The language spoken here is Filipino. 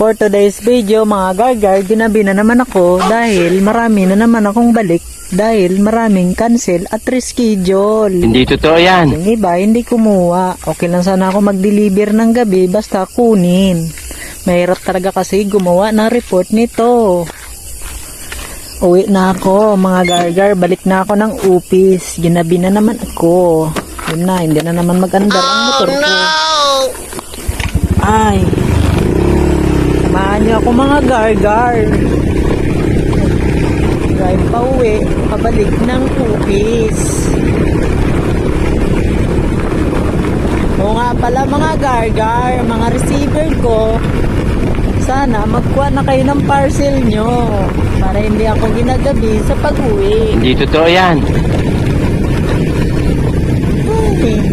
For today's video mga gargar, ginabi na naman ako dahil marami na naman akong balik dahil maraming cancel at reschedule. Hindi totoo yan. Yung iba hindi kumuha. Okay lang sana ako mag-deliver ng gabi basta kunin. Mahirap talaga kasi gumawa ng report nito. Uwi na ako mga gargar, balik na ako ng upis. Ginabi na naman ako. Yun na, hindi na naman mag-andar ang motor ko. Ay, samahan niyo ako mga gargar. Drive pa uwi, pabalik ng upis. O nga pala mga gargar, mga receiver ko, sana magkuha na kayo ng parcel nyo para hindi ako ginagabi sa pag-uwi. Hindi totoo yan. Ay,